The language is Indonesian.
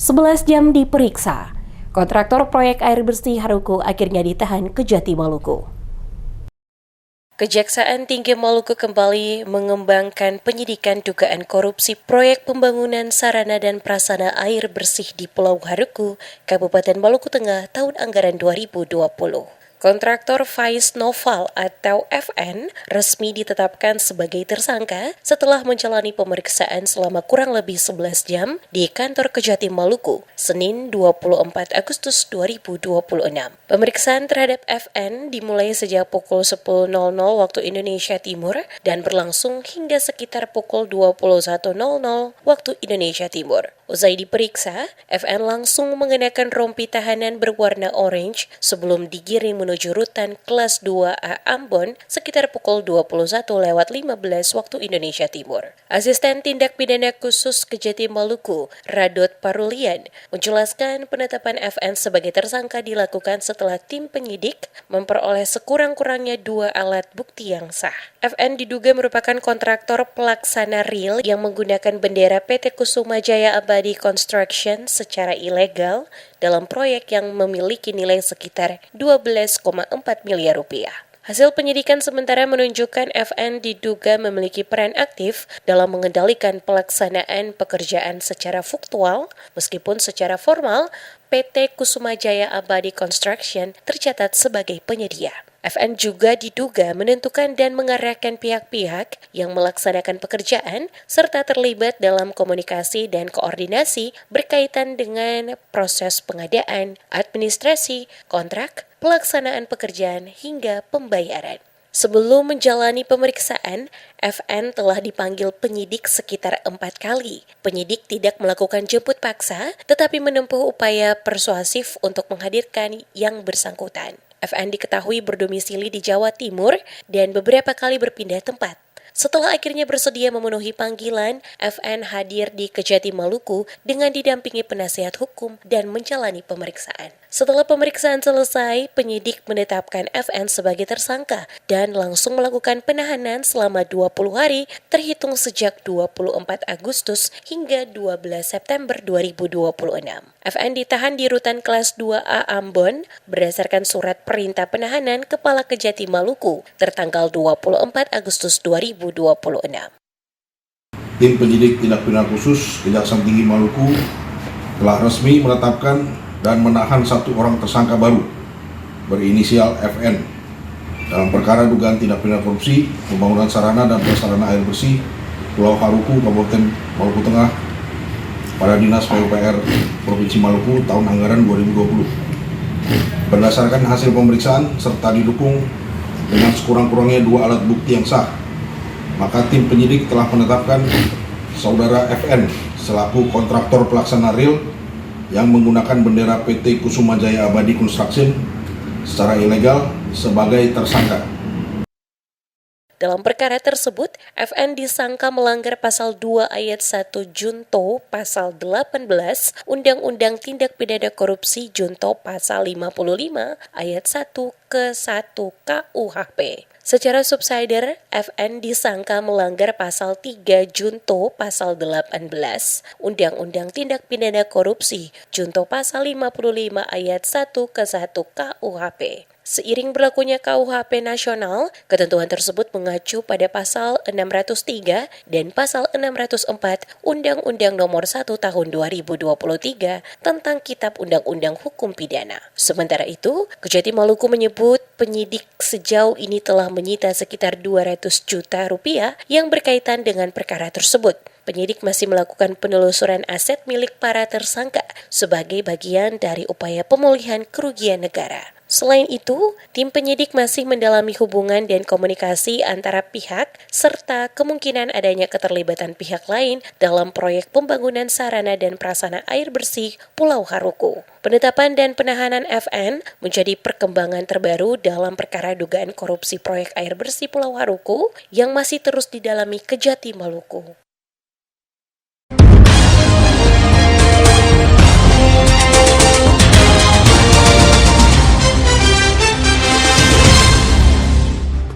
11 jam diperiksa. Kontraktor proyek air bersih Haruko akhirnya ditahan Kejati Maluku. Kejaksaan Tinggi Maluku kembali mengembangkan penyidikan dugaan korupsi proyek pembangunan sarana dan prasarana air bersih di Pulau Haruko, Kabupaten Maluku Tengah tahun anggaran 2020. Kontraktor Faiz Noval atau FN resmi ditetapkan sebagai tersangka setelah menjalani pemeriksaan selama kurang lebih 11 jam di kantor Kejati Maluku, Senin 24 Agustus 2026. Pemeriksaan terhadap FN dimulai sejak pukul 10.00 waktu Indonesia Timur dan berlangsung hingga sekitar pukul 21.00 waktu Indonesia Timur. Usai diperiksa, FN langsung mengenakan rompi tahanan berwarna orange sebelum digiring menuju rutan kelas 2A Ambon sekitar pukul 21.15 waktu Indonesia Timur. Asisten Tindak Pidana Khusus Kejati Maluku, Radot Parulian, menjelaskan penetapan FN sebagai tersangka dilakukan setelah tim penyidik memperoleh sekurang-kurangnya 2 alat bukti yang sah. FN diduga merupakan kontraktor pelaksana real yang menggunakan bendera PT Kusuma Jaya Abadi Construction secara ilegal dalam proyek yang memiliki nilai sekitar 12,4 miliar rupiah. Hasil penyidikan sementara menunjukkan FN diduga memiliki peran aktif dalam mengendalikan pelaksanaan pekerjaan secara faktual, meskipun secara formal PT Kusuma Jaya Abadi Construction tercatat sebagai penyedia. FN juga diduga menentukan dan mengarahkan pihak-pihak yang melaksanakan pekerjaan serta terlibat dalam komunikasi dan koordinasi berkaitan dengan proses pengadaan, administrasi, kontrak, pelaksanaan pekerjaan hingga pembayaran. Sebelum menjalani pemeriksaan, FN telah dipanggil penyidik sekitar 4 kali. Penyidik tidak melakukan jemput paksa, tetapi menempuh upaya persuasif untuk menghadirkan yang bersangkutan. FN diketahui berdomisili di Jawa Timur dan beberapa kali berpindah tempat. Setelah akhirnya bersedia memenuhi panggilan, FN hadir di Kejati Maluku dengan didampingi penasihat hukum dan menjalani pemeriksaan. Setelah pemeriksaan selesai, penyidik menetapkan FN sebagai tersangka dan langsung melakukan penahanan selama 20 hari terhitung sejak 24 Agustus hingga 12 September 2026. FN ditahan di rutan kelas 2A Ambon berdasarkan surat perintah penahanan Kepala Kejati Maluku tertanggal 24 Agustus 2026. Tim penyidik tindak pidana khusus Kejaksaan Tinggi Maluku telah resmi menetapkan dan menahan 1 orang tersangka baru berinisial FN dalam perkara dugaan tindak pidana korupsi pembangunan sarana dan prasarana air bersih Pulau Haruko, Kabupaten Maluku Tengah pada Dinas PUPR Provinsi Maluku tahun anggaran 2020. Berdasarkan hasil pemeriksaan serta didukung dengan sekurang-kurangnya 2 alat bukti yang sah, maka tim penyidik telah menetapkan saudara FN selaku kontraktor pelaksana real yang menggunakan bendera PT Kusuma Jaya Abadi Construction secara ilegal sebagai tersangka. Dalam perkara tersebut, FN disangka melanggar pasal 2 ayat 1 Junto pasal 18 Undang-Undang Tindak Pidana Korupsi Junto pasal 55 ayat 1 ke 1 KUHP. Secara subsidiar, FN disangka melanggar pasal 3 Junto pasal 18 Undang-Undang Tindak Pidana Korupsi Junto pasal 55 ayat 1 ke 1 KUHP. Seiring berlakunya KUHP nasional, ketentuan tersebut mengacu pada pasal 603 dan pasal 604 Undang-Undang Nomor 1 Tahun 2023 tentang Kitab Undang-Undang Hukum Pidana. Sementara itu, Kejati Maluku menyebut penyidik sejauh ini telah menyita sekitar 200 juta rupiah yang berkaitan dengan perkara tersebut. Penyidik masih melakukan penelusuran aset milik para tersangka sebagai bagian dari upaya pemulihan kerugian negara. Selain itu, tim penyidik masih mendalami hubungan dan komunikasi antara pihak serta kemungkinan adanya keterlibatan pihak lain dalam proyek pembangunan sarana dan prasarana air bersih Pulau Haruko. Penetapan dan penahanan FN menjadi perkembangan terbaru dalam perkara dugaan korupsi proyek air bersih Pulau Haruko yang masih terus didalami Kejati Maluku.